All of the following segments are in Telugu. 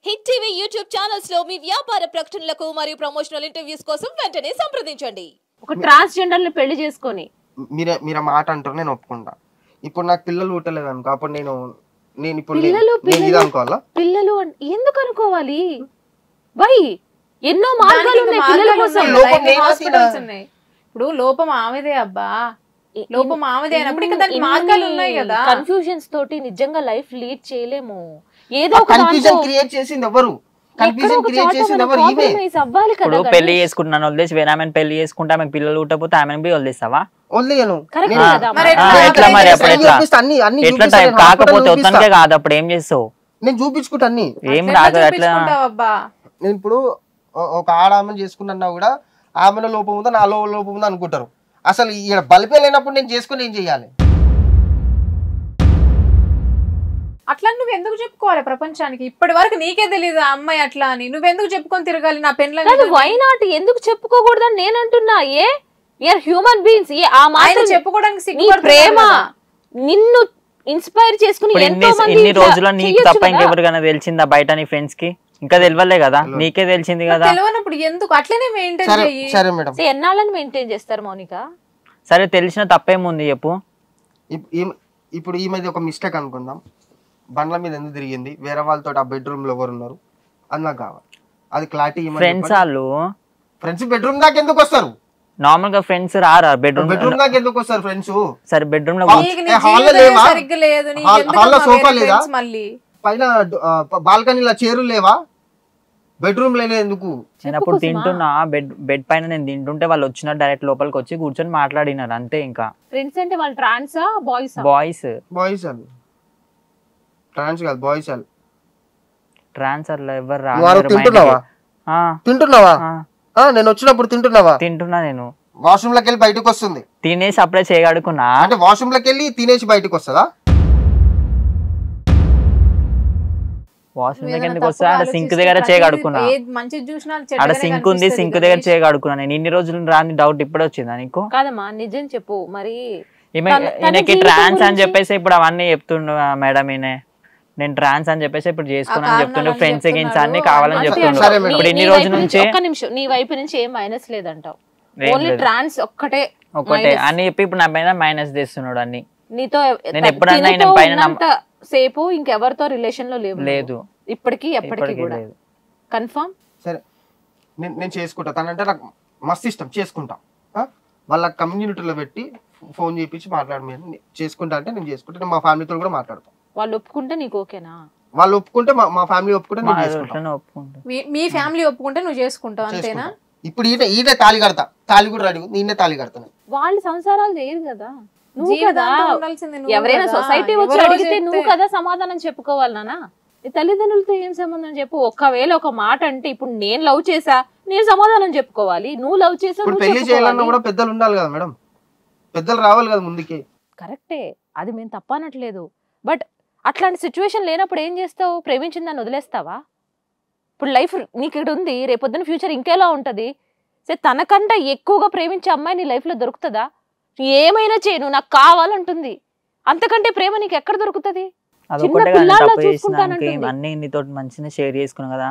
హిట్ టీవీ యూట్యూబ్ ఛానల్స్ లో మీ వ్యాపార ప్రకటనలకు మరియు ప్రమోషనల్ ఇంటర్వ్యూస్ కోసం వెంటనే సంప్రదించండి. ఒక ట్రాన్స్జెండర్ ని పెళ్లి చేసుకొని మీరు మాట అంటారు, నేను ఒప్పుకుంటా. ఇప్పుడు నాకు పిల్లలు పుట్టలేదు అనుకో, అప్పుడు నేను ఇప్పుడు ఇది అనుకోవాలా? పిల్లలు ఎందుకు అనుకోవాలి? వై ఎన్నో మార్గాలు ఉన్నాయి పిల్లల కోసం. హాస్పిటల్స్ ఉన్నాయి. ఇప్పుడు లోపం ఆమెదే అబ్బా, లోపం ఆమెదే అయినప్పుడు ఇంకా దానికి మార్గాలు ఉన్నాయి కదా. కన్ఫ్యూజన్స్ తోటి నిజంగా లైఫ్ లీడ్ చేయలేము. ఏదో ఒక కన్ఫ్యూజన్ క్రియేట్ చేసింది ఎవరు? కన్ఫ్యూజన్ క్రియేట్ చేసింది ఎవరు? ఈమె. ఇప్పుడు పెళ్లి చేసుకుంటున్నాను వదిలేసి వేరే ఆమెను పెళ్లి చేసుకుంటే ఆమెకు పిల్లలు పుట్టకపోతే ఆమెను పోయి వదిలేస్తావా? వదిలేయను. ఎట్లా మరి అప్పుడు ఎట్లా టైం కాకపోతే వస్తానికే కాదు, అప్పుడు ఏం చేస్తావు? నేను చూపించుకుంటా అన్ని. ఏం రాదు అట్లా. నేను ఇప్పుడు ఒక ఆడ ఆమెను చేసుకున్నా కూడా ఆమెలో లోపం ఉందా నాలో లోపం ఉందా అనుకుంటారు. అసలు ఇక్కడ బలిపే లేనప్పుడు నేను చేసుకుని ఏం చెయ్యాలి? అట్లా నువ్వు ఎందుకు చెప్పుకోవాలి ప్రపంచానికి? ఇప్పటి వరకు నీకే తెలియదు ఆ అమ్మాయి అట్లా అని. నువ్వెందుకు చెప్పుకొని తిరగాలి? నా పెన్ల వై నాట్ ఎందుకు చెప్పుకోకూడదని నేను అంటున్నా. You are human beings. ఆ మాట చెప్పుకోవడానికి ప్రేమ నిన్ను ఇన్స్పైర్ చేసుకుని ఇన్ని రోజుల్లో నీకు తప్ప ఇంకెవరికైనా తెలిసిందా బయట నీ ఫ్రెండ్స్ కి? ఇంకా తెలియలే కదా, నీకే తెలిసింది కదా. తెలియనప్పుడు ఎందుకు అట్లనే మెయింటైన్ చెయ్యి. సరే మేడం, ఎన్నాళ్ళని మెయింటైన్ చేస్తారు మౌనిక? సరే తెలిసిన తప్పేముంది చెప్పు. ఇప్పుడు ఈ మధ్య ఒక మిస్టేక్ అనుకుందాం. బండ్ల మీద ఎందుకు తిరిగింది, వేరే వాళ్ళతో ఆ బెడ్రూమ్ లో ఎవరు ఉన్నారు అది నాకు కావాలి. అది క్లారిటీ. ఫ్రెండ్స్ వాళ్ళు ఫ్రెండ్స్ బెడ్రూమ్ దాకా ఎందుకు వస్తారు? నార్మల్ గా ఫ్రెండ్స్ రారా బెడ్రూమ్ దాకా ఎందుకు వస్తారు ఫ్రెండ్స్? సరే బెడ్రూమ్ లో హాల్లో సోఫా లేదా, పైన బాల్కనీలో చైర్లు లేవా, బెడ్రూమ్ లేనే ఎందుకు? చిన్నప్పుడు తింటున్నా బెడ్ పైన నేను తింటుంటే వాళ్ళు వచ్చిన డైరెక్ట్ లోపలికి వచ్చి కూర్చొని మాట్లాడినారు అంతే. ఇంకా ఫ్రెండ్స్ అంటే వాళ్ళు ట్రాన్సా బాయ్స్? బాయ్స్ వాళ్ళు ట్రాన్స్ కాదు, బాయ్స్ వాళ్ళు. ట్రాన్స్ అట్లా ఎవరు తింటున్నావా? నేను వచ్చినప్పుడు తింటున్నా. నేను వాష్రూమ్ లోకి వెళ్ళి బయటకు వస్తుంది, తినేసి అప్పుడే చేయగడుకున్నా. అంటే వాష్రూమ్ లోకి వెళ్ళి తినేసి బయటకు వస్తుందా? వాష్రూమ్ ఎందుకు వస్తా? ఆడ సింక్ దగ్గర చేయగడుకున్నా. ఆడ సింక్ ఉంది, సింక్ దగ్గర చేయగడుకున్నా. నేను ఇన్ని రోజులు రాని డౌట్ ఇప్పుడే వచ్చిందా నీకు? కాదమ్మా నిజం చెప్పు. మరి ఈయనకి ట్రాన్స్ అని చెప్పేసి ఇప్పుడు అవన్నీ చెప్తుండు మేడం. ఈయన నేను ట్రాన్స్ అని చెప్పేసి ఇప్పుడు చేసుకున్నాను చెప్తుండే, ఫ్రెండ్స్ గిన్స్ అన్ని కావాలని చెప్తుండ్రు. ఇప్పుడు ఇన్ని రోజుల నుంచి ఒక్క నిమిషం, నీ వైపు నుంచి ఏం మైనస్ లేదంటావు, ఓన్లీ ట్రాన్స్ ఒక్కటే అని చెప్పి ఇప్పుడు నా పైన మైనస్ చేస్తున్నాడు అన్ని. నీతో నేను ఎప్పుడన్నా పైన సేపు ఇంకెవరితో రిలేషన్ లో లేదు ఇప్పటికి ఎప్పటికీ కూడా లేదు. కన్ఫర్మ్? సరే నేను చేసుకుంటా. తనంటే నాకు మస్తు ఇష్టం, చేసుకుంటా. వాళ్ళ కమ్యూనిటీలో పెట్టి ఫోన్ చేయించి మాట్లాడి చేసుకుంటా అంటే నేను చేసుకుంటా. మా ఫ్యామిలీతో కూడా మాట్లాడతాను. వాళ్ళు ఒప్పుకుంటే నీకు ఓకేనా? వాళ్ళు ఒప్పుకుంటే మా ఫ్యామిలీ ఒప్పుకుంటే మీ ఫ్యామిలీ ఒప్పుకుంటే నువ్వు చేసుకుంటావు అంతేనా? ఇప్పుడు ఈయన తాళి కడతా, తాళి కూడా రెడీ, ఈయన తాళి కడతాను. వాళ్ళు సంసారాలు చేయరు కదా, నువ్వు కదా. ఎవరైనా సొసైటీ వచ్చి అడిగితే నువ్వు కదా సమాధానం చెప్పుకోవాలి. నాన్న నీ తల్లిదండ్రులతో ఏం సంబంధం చెప్పు. ఒకవేళ ఒక మాట అంటే ఇప్పుడు నేను లవ్ చేసా, నేను సమాధానం చెప్పుకోవాలి. నువ్వు లవ్ చేసా, పెళ్లి చేయాలన్నా కూడా పెద్దలు ఉండాలి కదా మేడం, పెద్దలు రావాలి కదా ముందుకి. కరెక్టే, అది మేము తప్పనట్లేదు. బట్ అట్లాంటి సిచ్యువేషన్ లేనప్పుడు ఏం చేస్తావు? ప్రేమించిన దాన్ని వదిలేస్తావా? ఇప్పుడు లైఫ్ నీకు ఇక్కడ ఉంది, రేపొద్దున ఫ్యూచర్ ఇంకేలా ఉంటది. సరే తనకంటే ఎక్కువగా ప్రేమించే అమ్మాయి నీ లైఫ్ లో దొరుకుతుందా? ఏమైనా చేయను నాకు కావాలంటుంది, అంతకంటే ప్రేమ నీకు ఎక్కడ దొరుకుతుంది? అన్ని నీతో మంచిగా షేర్ చేసుకున్నాను కదా,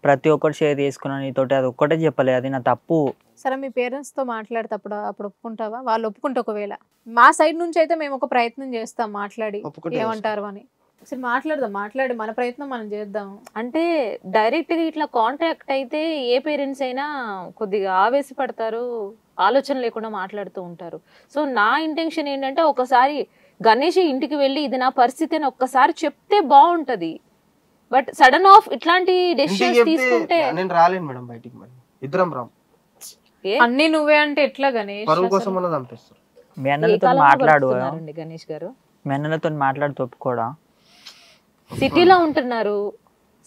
ప్రతి ఒక్కటి షేర్ చేసుకున్నాను నీతోటి, అది ఒక్కటే చెప్పలేదు, అది నా తప్పు. సరే మీ పేరెంట్స్ తో మాట్లాడితే అప్పుడు ఒప్పుకుంటావా? వాళ్ళు ఒప్పుకుంటే ఒకవేళ మా సైడ్ నుంచి అయితే మేము ఒక ప్రయత్నం చేస్తాం మాట్లాడి ఏమంటారు అని. సరే మాట్లాడి మన ప్రయత్నం మనం చేద్దాం. అంటే డైరెక్ట్ గా ఇట్లా కాంటాక్ట్ అయితే ఏ పేరెంట్స్ అయినా కొద్దిగా ఆవేశపడతారు, ఆలోచన లేకుండా మాట్లాడుతూ ఉంటారు. సో నా ఇంటెన్షన్ ఏంటంటే ఒకసారి గణేష్ ఇంటికి వెళ్ళి ఇది నా పరిస్థితి అని ఒక్కసారి చెప్తే బాగుంటది. బట్ సడన్ ఆఫ్ ఇట్లాంటి డెసిషన్స్ తీసుకుంటే నేను రాలేను మేడం బయటికి. మరి ఇద్దరం రాం, అన్ని నువ్వే అంటే ఎట్లా గణేష్? పరువు కోసం అన్నది చంపేస్తారు. మీ అన్నలతో మాట్లాడు గణేష్ గారు, మీ అన్నలతో మాట్లాడి తప్పుకోడా? సిటీలో ఉంటున్నారు,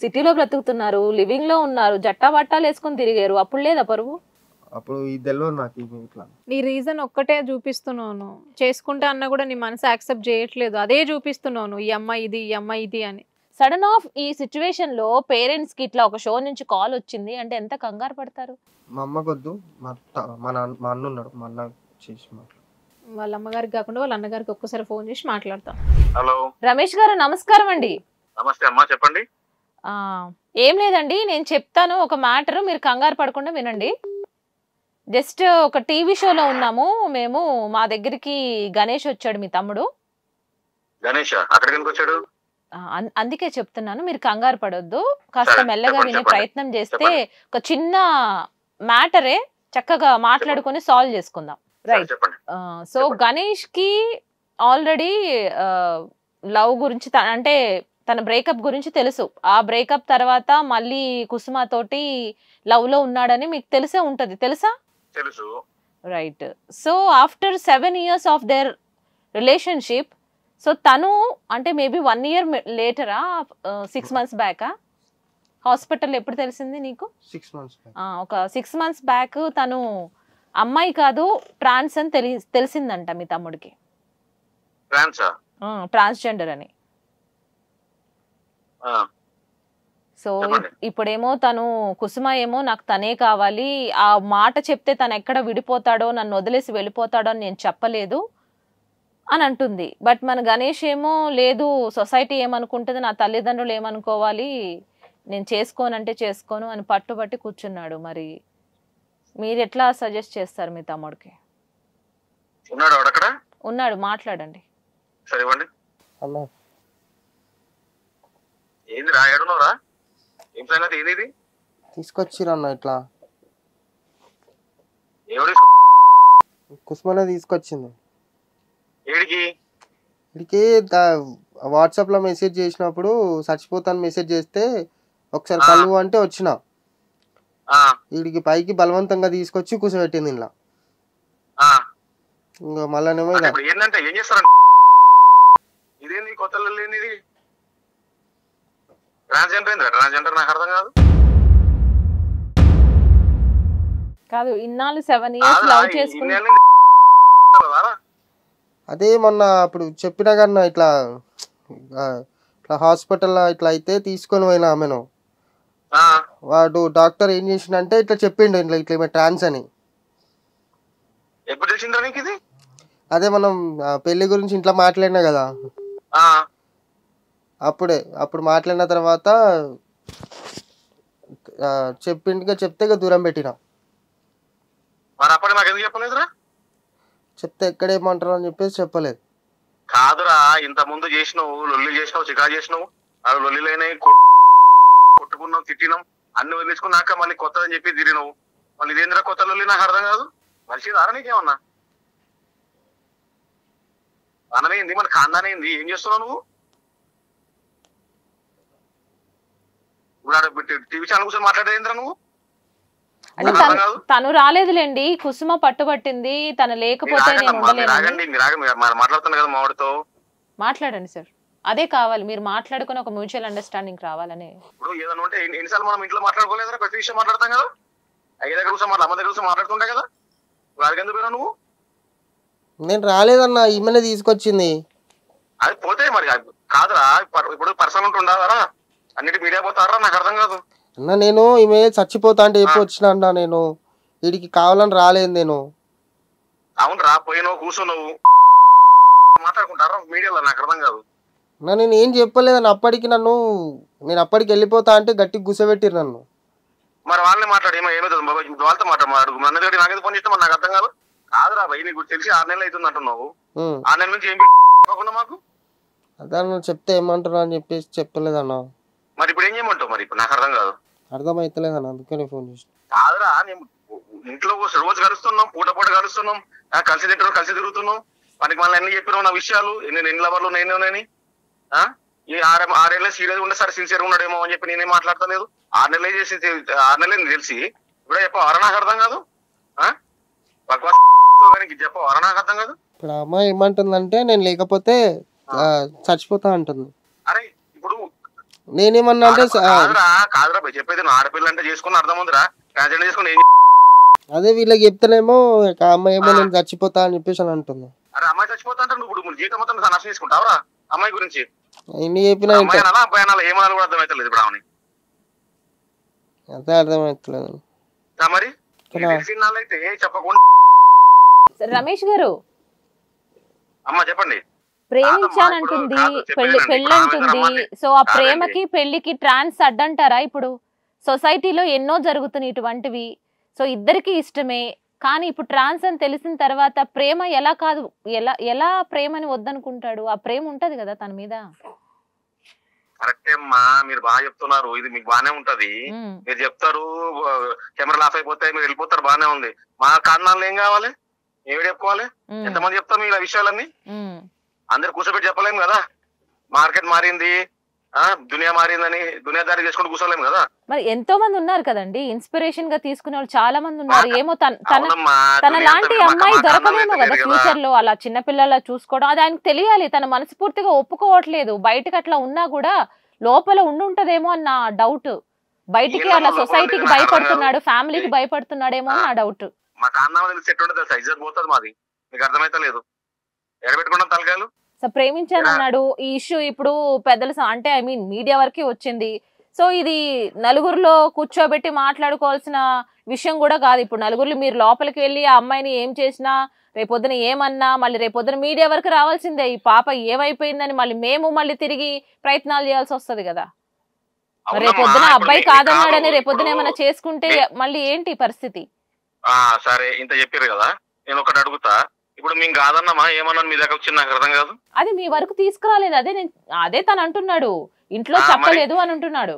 సిటీలో బ్రతుకుతున్నారు, లివింగ్ లో ఉన్నారు, జట్టా బట్టాలు వేసుకొని తిరిగారు, అప్పుడు లేదా పరువు? అప్పుడు ఇద్దరు నాకు ఇట్లా నీ రీజన్ ఒక్కటే చూపిస్తున్నాను, చేసుకుంటా అన్న కూడా నీ మనసు యాక్సెప్ట్ చేయట్లేదు, అదే చూపిస్తున్నాను, ఈ అమ్మాయి ఇది ఈ అమ్మాయి ఇది అని. సడన్ ఆఫ్ ఈ సిచ్యువేషన్ లో పేరెంట్స్ కి ఇట్లా ఒక షో నుంచి కాల్ వచ్చింది అంటే ఎంత కంగారు పడతారు? మా అమ్మకొద్దు, మా అన్న ఉన్నాడు, మా అన్న చేసి వాళ్ళ అమ్మగారికి కాకుండా వాళ్ళ అన్నగారికి ఒక్కసారి ఫోన్ చేసి మాట్లాడతాం. హలో రమేష్ గారు నమస్కారం అండి. నమస్తే అమ్మా, చెప్పండి. ఏం లేదండి, నేను చెప్తాను ఒక మ్యాటర్, మీరు కంగారు పడకుండా వినండి. జస్ట్ ఒక టీవీ షోలో ఉన్నాము మేము, మా దగ్గరికి గణేష్ వచ్చాడు, మీ తమ్ముడు. గణేష్ అక్కడికి వచ్చాడు? అందుకే చెప్తున్నాను, మీరు కంగారు పడొద్దు, కాస్త మెల్లగా వినే ప్రయత్నం చేస్తే ఒక చిన్న మ్యాటరే చక్కగా మాట్లాడుకొని సాల్వ్ చేసుకుందాం. రైట్. సో గణేష్ కి ఆల్రెడీ లవ్ గురించి అంటే తన బ్రేకప్ గురించి తెలుసు. ఆ బ్రేకప్ తర్వాత మళ్ళీ కుసుమ తోటి లవ్ లో ఉన్నాడని మీకు తెలిసే ఉంటది, తెలుసా? తెలుసు. Right. So after 7 years of their relationship, so తను అంటే మేబీ 1 year లేటరా 6 months బ్యాకా? హాస్పిటల్ ఎప్పుడు తెలిసింది నీకు? 6 months బ్యాక్. ఒక 6 months బ్యాక్ తను అమ్మాయి కాదు ట్రాన్స్ అని తెలిసిందంట మీ తమ్ముడికి. ట్రాన్స్జెండర్ అని. సో ఇప్పుడేమో తను కుసుమ ఏమో నాకు తనే కావాలి, ఆ మాట చెప్తే తను ఎక్కడ విడిపోతాడో నన్ను వదిలేసి వెళ్ళిపోతాడో అని నేను చెప్పలేదు అని అంటుంది. బట్ మన గణేష్ ఏమో లేదు, సొసైటీ ఏమనుకుంటుంది, నా తల్లిదండ్రులు ఏమనుకోవాలి, నేను చేసుకోనంటే చేసుకోను అని పట్టుబట్టి కూర్చున్నాడు. మరి మీరు ఎట్లా సజెస్ట్ చేస్తారు మీ తమ్ముడికి? ఉన్నాడు, మాట్లాడండి. తీసుకొచ్చిరన్న ఇట్లా కుసుమనే తీసుకొచ్చింది. ఇడికి వాట్సాప్ లో మెసేజ్ చేసినప్పుడు చచ్చిపోతాను మెసేజ్ చేస్తే ఒకసారి కలువు అంటే వచ్చిన, వీడికి పైకి బలవంతంగా తీసుకొచ్చి కూర్చోబెట్టింది ఇలా. ఇంకా మళ్ళానేమో ఏంటంటే ఏం చేస్తారండి, ఇదేంది కొత్త లేనిది, ట్రాన్స్జెండర్ నాకు అర్థం కాదు. కాదు, ఇన్నాళ్ళు 7 years లవ్ చేసుకుని అదే మొన్న అప్పుడు చెప్పినా కన్నా ఇట్లా హాస్పిటల్లో ఇట్లా అయితే తీసుకొని పోయినా ఆమెను. వాడు డాక్టర్ ఏం చేసిండంటే ఇట్లా చెప్పిండు ఇట్లా ఇట్లా ట్రాన్స్ అని. ఎప్పుడు తెలిసిందా నీకు ఇది? అదే మనం పెళ్లి గురించి ఇంట్లో మాట్లాడినా కదా, అప్పుడు మాట్లాడిన తర్వాత చెప్తే దూరం పెట్టినా. చెప్తే ఎక్కడేమంటారు అని చెప్పేసి చెప్పలేదు. కాదురా, ఇంత ముందు చేసినావు, లొల్లి చేసినావు, చికా చేసినావు, అవి లొల్లిలైనా కొట్టుకున్నావు, తిట్టినాం, అన్ని వదిలేసుకున్నాక మళ్ళీ కొత్తదని చెప్పి తిరిగినావు. మళ్ళీ ఇదేంద్రా కొత్త లొల్లి, నాకు అర్థం కాదు. మనిషి దారా నీకేమన్నా అనమేంది, మన ఖాందానేంది, ఏం చేస్తున్నావు నువ్వు? ఇప్పుడు టీవీ ఛానల్ కూర్చొని మాట్లాడేంద్రా నువ్వు? అంటే తను రాలేదులేండి, కుసుమ పట్టుబట్టింది, తను లేకపోతే నేను మాట్లాడుతున్నా కదా మావాడితో. మాట్లాడండి సార్, అదే కావాలి, మీరు మాట్లాడుకుని ఒక మ్యూచువల్ అండర్స్టాండింగ్ రావాలని. ఇప్పుడు ఏదన్నా ఉంటే ఎన్నిసార్లు మనం ఇంట్లో మాట్లాడుకోలేదా? ప్రతి విషయం మాట్లాడతాం కదా, అయ్య దగ్గర కూర్చొని అమ్మ దగ్గర కూర్చొని మాట్లాడుతుంటా కదా. వాడికి ఎందుకు పోయినా నువ్వు? నేను రాలేదన్నా, ఈమెనే తీసుకొచ్చింది. అది పోతే మరి కాదురా, ఇప్పుడు పర్సనల్ ఉంటే ఉండాలరా, అన్నిటి మీడియా పోతారా, నాకు అర్థం కాదు. అన్న నేను ఈమె చచ్చిపోతా అంటే ఎప్పుడు వచ్చినా అన్నా, నేను వీడికి కావాలని రాలేదు నేను. అవును రా, పోయినావు, కూర్చున్నావు, మాట్లాడుకుంటారా మీడియాలో, నాకు అర్థం కాదు. నేను ఏం చెప్పలేదని అప్పటికి నేను అప్పటికి వెళ్ళిపోతా అంటే గట్టిగా గుసబెట్టిరు నన్ను. మరి వాళ్ళని మాట్లాడు, ఏమవుతుంది వాళ్ళతో మాట్లాడు, మన దగ్గర నాకేదో ఫోన్ చేస్తే నాకు అర్థం కాదు. కాదురా భయ్, నీకు తెలిసి 6 నెలలు అవుతుంది అంటున్నావు, 6 నెలల నుంచి ఏం మాకు అదే చెప్తే ఏమంటారు అని చెప్పేసి చెప్పలేదన్నా. మరి ఇప్పుడు ఏం చేయమంటావు? మరి ఇప్పుడు నాకు అర్థం కాదు, అర్థమైతలేదన్న, అందుకనే ఫోన్ చేసిన. కాదురా, నేను ఇంట్లో రోజు కలుస్తున్నాం, పూట కలుస్తున్నాం, కలిసి తింటారు, కలిసి తిరుగుతున్నాం, మనకి మళ్ళీ అన్ని చెప్పినావు నా విషయాలు, ఎన్ని లవర్లు నేనేనని. ఈ 6 ఏళ్ళ సీరియస్ ఉండే సరే సిన్సియర్ ఉన్నాడేమో అని చెప్పి నేనేం మాట్లాడతలేదు. 6 నెలలే చేసి 6 నెలలు తెలిసి ఇప్పుడే చెప్పవరా, నాకు అర్థం కాదు. చెప్పవరా, నాకు అర్థం కాదు. ఇప్పుడు అమ్మాయి ఏమంటుందంటే నేను లేకపోతే చచ్చిపోతా అంటుంది. అరే ఇప్పుడు నేనేమన్నా అంటే కాదురా భయ్, చెప్పేది ఆడపిల్ల అంటే చేసుకుని అర్థం ఉందిరా, ట్రాన్స్జెండర్ చేసుకుని అదే వీళ్ళకి చెప్తానేమో అమ్మాయి ఏమో నేను చచ్చిపోతా అని చెప్పేసి అని అంటుంది. అరే అమ్మాయి చచ్చిపోతా అంటే నువ్వు ఇప్పుడు జీవితం మొత్తం నష్టం చేసుకుంటావురా అమ్మాయి గురించి? ఎన్ని చెప్పినా అబ్బాయి అనాలి ఏమనాలి కూడా అర్థమవుతలేదు ఇప్పుడు ఆమెని. అదే అర్థమవుతలేదు మరి చెప్పకుండా. రమేష్ గారు, అమ్మా చెప్పండి. ప్రేమించానంటుంది, పెళ్ళంటుంది. సో ఆ ప్రేమకి పెళ్లికి ట్రాన్స్ అడ్డంటారా? ఇప్పుడు సొసైటీలో ఎన్నో జరుగుతున్నాయి ఇటువంటివి. సో ఇద్దరికి ఇష్టమే, కానీ ఇప్పుడు ట్రాన్స్ అని తెలిసిన తర్వాత ప్రేమ ఎలా కాదు, ఎలా ప్రేమని వద్దనుకుంటాడు? ఆ ప్రేమ ఉంటది కదా తన మీద. కరెక్టే అమ్మా, మీరు బాగా చెప్తున్నారు, ఇది మీకు బానే ఉంటది. మీరు చెప్తారు కెమెరాలు ఆఫ్ అయిపోతాయి, మీరు వెళ్ళిపోతారు, బానే ఉంది. మా కారణాలు ఏం కావాలి, ఏమిటి చెప్పుకోవాలి? ఎంతమంది చెప్తాం ఇలా విషయాలన్నీ? అందరు కూర్చోబెట్టి చెప్పలేము కదా. మార్కెట్ మారింది, దునియా మారిందని దునియాదారి చేసుకుంటూ కూర్చోలేము కదా. మరి ఎంతో మంది ఉన్నారు కదండి, ఇన్స్పిరేషన్ గా తీసుకునే వాళ్ళు చాలా మంది ఉన్నారు. ఏమో తన లాంటి అమ్మాయి దొరకలేమో కదా ఫ్యూచర్ లో. అలా చిన్నపిల్లల చూసుకోవడం అది ఆయనకు తెలియాలి. తన మనస్ఫూర్తిగా ఒప్పుకోవట్లేదు. బయటకు అట్లా ఉన్నా కూడా లోపల ఉండుంటదేమో అన్న డౌట్. బయటికి అలా సొసైటీకి భయపడుతున్నాడు, ఫ్యామిలీకి భయపడుతున్నాడేమో అని నా డౌట్. మా కారణం సెట్ ఉంటుంది తెలుసా, ఇజ్జత్ పోతుంది మాది. మీకు అర్థమైతే లేదు, ఎడబెట్టుకుంటాం తలకాయలు. సో ప్రేమించానన్నాడు. ఈ ఇష్యూ ఇప్పుడు పెద్దలు అంటే ఐ మీన్ మీడియా వరకు వచ్చింది. సో ఇది నలుగురిలో కూర్చోబెట్టి మాట్లాడుకోవాల్సిన విషయం కూడా కాదు. ఇప్పుడు నలుగురిలో మీరు లోపలికి వెళ్ళి ఆ అమ్మాయిని ఏం చేసినా, రేపొద్దున ఏమన్నా మళ్ళీ రేపొద్దున మీడియా వరకు రావాల్సిందే. ఈ పాప ఏమైపోయిందని మళ్ళీ తిరిగి ప్రయత్నాలు చేయాల్సి వస్తుంది కదా. రేపొద్దున అబ్బాయి కాదన్నాడని రేపొద్దున ఏమైనా చేసుకుంటే మళ్ళీ ఏంటి పరిస్థితి? సరే, ఇంత చెప్పారు కదా, నేను ఒకటి అడుగుతా. ఇప్పుడు మేము కాదన్నామా, ఏమన్నా మీ దగ్గర వచ్చింది నాకు అర్థం కాదు. అది మీ వరకు తీసుకురాలేదు. అదే తను అంటున్నాడు, ఇంట్లో చెప్పలేదు అని అంటున్నాడు.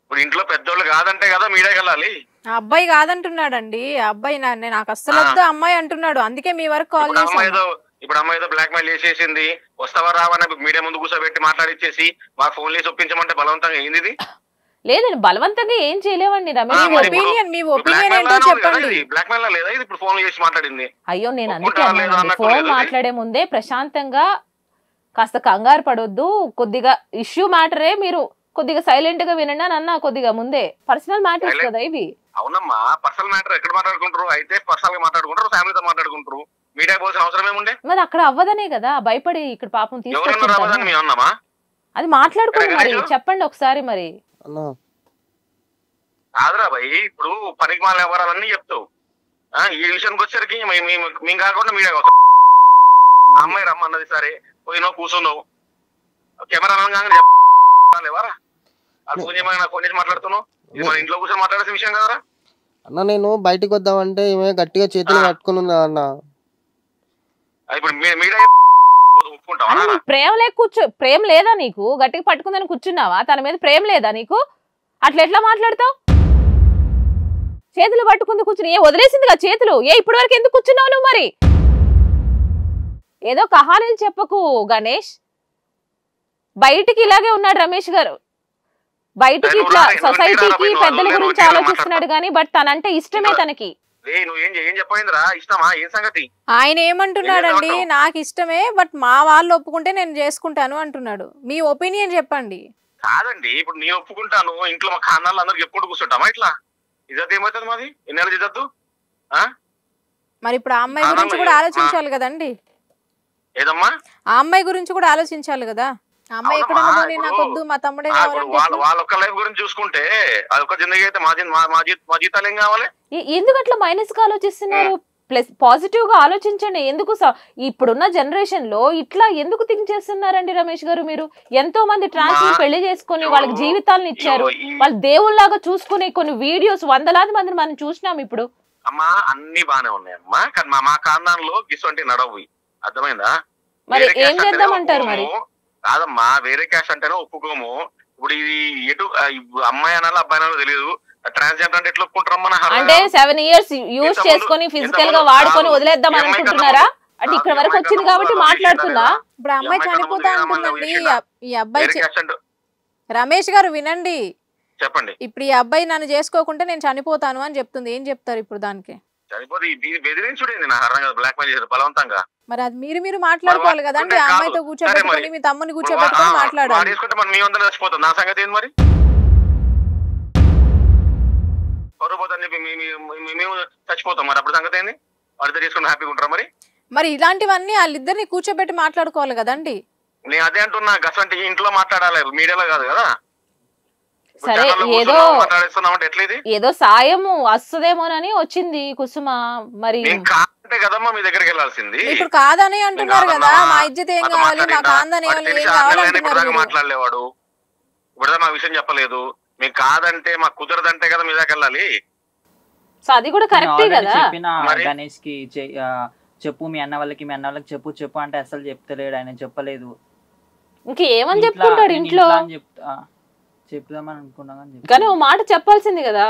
ఇప్పుడు ఇంట్లో పెద్దోళ్ళు కాదంటే కదా మీడియాకి వెళ్ళాలి. అబ్బాయి కాదంటున్నాడండి. అబ్బాయి నాకు అస్సలు వద్దు అమ్మాయి అంటున్నాడు, అందుకే మీ వరకు కాల్ చేశాను. ఇప్పుడు అమ్మాయి ఏదో బ్లాక్ మెయిల్ చేసేసింది, వస్తావా రావని మీడియా ముందు కూర్చోబెట్టి మాట్లాడిచ్చేసి మాకు ఫోన్ చేసి ఒప్పించమంటే బలవంతంగా ఏంది ఇది? లేదండి, బలవంతంగా ఏం చేయలేవండి రమేష్. మీ ఒపీనియన్ ఏంటో చెప్పండి. బ్లాక్ మెయిల్ లేదా ఇది? ఇప్పుడు ఫోన్ చేసి మాట్లాడింది. అయ్యో నేను అందుకే ఫోన్ మాట్లాడే ముందే ప్రశాంతంగా కాస్త కంగారు పడొద్దు, కొద్దిగా ఇష్యూ మ్యాటరే మీరు కొద్దిగా సైలెంట్ గా వినండి అని అన్నా. కొద్దిగా ముందే పర్సనల్ మ్యాటర్స్ కదా ఇవి. అవునమ్మా, పర్సనల్ మ్యాటర్ ఎక్కడ మాట్లాడుకుంటారు? అయితే పర్సనల్ గా మాట్లాడుకుంటారు, ఫ్యామిలీతో మాట్లాడుకుంటారు. మీడియా పోసిన అవసరం ఏముండే? మరి అక్కడ అవ్వదనే కదా భయపడి ఇక్కడ పాపం తీసుకొచ్చి అది మాట్లాడుకోండి. మరి చెప్పండి ఒకసారి. మరి కాదురా భయ్, ఇప్పుడు పనికి మాల వ్యవహారాలన్నీ చెప్తావు, ఈ విషయానికి వచ్చేసరికి మేము కాకుండా మీడియా అమ్మాయి రమ్మన్నది, సరే పోయినావు కూర్చున్నావు, కెమెరా చెప్పలేవారా? ఫోన్ చేయమని నాకు ఫోన్ చేసి మాట్లాడుతున్నావు. ఇది మన ఇంట్లో కూర్చొని మాట్లాడాల్సిన విషయం కదరా అన్న. నేను బయటకు వద్దామంటే ఏమైనా గట్టిగా చేతులు పట్టుకుని ఉందా అన్న. ఇప్పుడు మీడియా ప్రేమ లేదా నీకు? గట్టిగా పట్టుకుందని కూర్చున్నావా? తన మీద ప్రేమ లేదా నీకు? అట్లా ఎట్లా మాట్లాడతావు? చేతులు పట్టుకుంది కూర్చుని వదిలేసింది కదా చేతులు. ఇప్పటి వరకు ఎందుకు కూర్చున్నావు నువ్వు? మరి ఏదో కహానీలు చెప్పకు గణేష్. బయటికి ఇలాగే ఉన్నాడు రమేష్ గారు. బయటికి ఇట్లా సొసైటీకి పెద్దల గురించి ఆలోచిస్తున్నాడు కానీ బట్ తనంటే ఇష్టమే తనకి. ఆయన ఏమంటున్నాడండి, నాకు ఇష్టమే బట్ మా వాళ్ళు ఒప్పుకుంటే నేను చేసుకుంటాను అంటున్నాడు. మీ ఒపీనియన్ చెప్పండి. కాదండి, ఇప్పుడు నేను ఒప్పుకుంటాను, ఇంట్లో మా ఖానాలు అందరు చెప్పుకుంటూ కూర్చుంటామా? ఇట్లా ఇజ్జత్ ఏమవుతుంది మాది? ఎన్నేళ్ళ ఇజ్జత్తు? మరి ఇప్పుడు ఆ అమ్మాయి గురించి కూడా ఆలోచించాలి కదండి. ఏదమ్మా? ఆ అమ్మాయి గురించి కూడా ఆలోచించాలి కదా. ఆ అమ్మాయి ఎక్కడ నాకొద్దు, మా తమ్ముడే వాళ్ళ ఒక్క లైఫ్ గురించి చూసుకుంటే అదొక జిందగీ అయితే మా జీతాలు ఏం కావాలి? ఎందుకు అట్లా మైనస్ గా ఆలోచిస్తున్నారు? ప్లస్ పాజిటివ్ గా ఆలోచించండి. ఎందుకు ఇప్పుడున్న జనరేషన్ లో ఇట్లా ఎందుకు థింక్ చేస్తున్నారండి రమేష్ గారు? మీరు ఎంతో మంది ట్రాన్స్ పెళ్లి చేసుకుని వాళ్ళకి జీవితాలను ఇచ్చారు, వాళ్ళు దేవుళ్లాగా చూసుకునే కొన్ని వీడియోస్ వందలాది మందిని మనం చూసినాం. ఇప్పుడు అమ్మా అన్ని బానే ఉన్నాయమ్మా, కానీ మా కారణంలో గిసొంటి నడవు, అర్థమైందా? మరి ఏం చేద్దామంటారు? మరి కాదమ్మా, వేరే క్యాస్ట్ అంటేనే ఒప్పుకోము. ఇప్పుడు ఇది ఎటు అమ్మాయి అనాలో అబ్బాయి అనాలో తెలియదు, ట్రాన్స్జెండర్ అంటే ఎట్లా ఒప్పుకుంటారమ్మా? అంటే 7 years యూజ్ చేసుకుని ఫిజికల్ గా వాడుకొని వదిలేద్దాం అని అనుకుంటున్నారా? అంటే ఇక్కడ వరకు వచ్చింది కాబట్టి మాట్లాడుతుందా? ఇప్పుడు అమ్మాయి చనిపోతా ఉంటుందండి. ఈ అబ్బాయి రమేష్ గారు వినండి, చెప్పండి. ఇప్పుడు ఈ అబ్బాయి నన్ను చేసుకోకుంటే నేను చనిపోతాను అని చెప్తుంది. ఏం చెప్తారు ఇప్పుడు దానికి? చనిపోతే బెదిరించుడేంది? నాకు అర్థం కాదు. బ్లాక్ మెయిల్ చేశారు బలవంతంగా. మరి అది మీరు మాట్లాడుకోవాలి కదండి. ఆ అమ్మాయితో కూర్చోబెట్టుకొని మీ తమ్ముని కూర్చోబెట్టుకొని మాట్లాడాలి. మీ వందలు చచ్చిపోతుంది, నా సంగతి ఏంది? మరి పరుపోతుందని చెప్పి మేము చచ్చిపోతాం, మరి అప్పుడు సంగతి ఏంది? వాళ్ళిద్దరు చేసుకుని హ్యాపీగా ఉంటారా? మరి ఇలాంటివన్నీ వాళ్ళిద్దరిని కూర్చోబెట్టి మాట్లాడుకోవాలి కదండి. నేను అదే అంటున్నా, గసంటే ఇంట్లో మాట్లాడాలి, మీడియాలో కాదు కదా. సరే, ఏదో సాయం వస్తుందేమోనని వచ్చింది కుసుమ. మరి అంటే కదమ్మా మీ దగ్గరికి వెళ్ళాల్సింది. ఇప్పుడు కాదని అంటున్నారు కదా, మా ఇజ్జత్ ఏం కావాలి, మా కాందని ఏం కావాలి అంటున్నారు. మాట్లాడలేవాడు ఇప్పుడు మా విషయం చెప్పలేదు. మీకు కాదంటే మాకు కుదరదంటే కదా మీ దగ్గర వెళ్ళాలి. సో అది కూడా కరెక్టే కదా. చెప్పిన గణేష్ కి చెప్పు, మీ అన్న వాళ్ళకి చెప్పు అంటే అసలు చెప్తలేడు, ఆయన చెప్పలేదు. ఇంకేమని చెప్పుకుంటాడు ఇంట్లో, చెప్దామని అనుకున్నా కానీ ఓ మాట చెప్పాల్సింది కదా.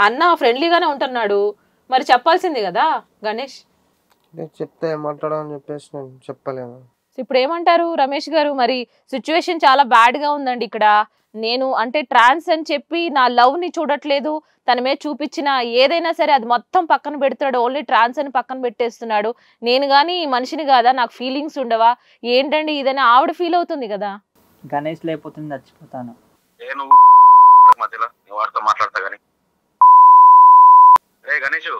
అన్న ఫ్రెండ్లీగానే ఉంటున్నాడు, మరి చెప్పాల్సింది కదా గణేష్. చెప్తే మాట్లాడమని చెప్పేసి నేను చెప్పలేను. ఇప్పుడు ఏమంటారు రమేష్ గారు? మరి సిచ్యువేషన్ చాలా బ్యాడ్ గా ఉందండి ఇక్కడ. నేను అంటే ట్రాన్స్ అని చెప్పి నా లవ్ ని చూడట్లేదు, తన మీద చూపించిన ఏదైనా సరే అది మొత్తం పక్కన పెడుతున్నాడు, ఓన్లీ ట్రాన్స్ అని పక్కన పెట్టేస్తున్నాడు. నేను గానీ మనిషిని కాదా, నాకు ఫీలింగ్స్ ఉండవా ఏంటండి ఇదని ఆవిడ ఫీల్ అవుతుంది కదా. గణేష్ లేకపోతే చచ్చిపోతాను. నేను మధ్యలో వాడితో మాట్లాడతా గానీ. గణేష్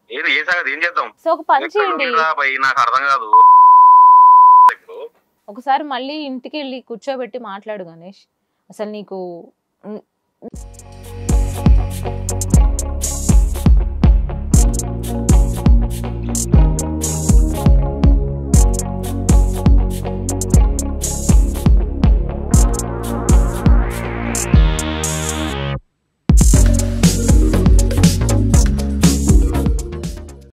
ఏది ఏ సంగతి ఏం చేద్దాం? సో ఒక పని చేయండి, నాకు అర్థం కాదు. ఒకసారి మళ్ళీ ఇంటికి వెళ్ళి కూర్చోబెట్టి మాట్లాడు గణేష్. అసలు నీకు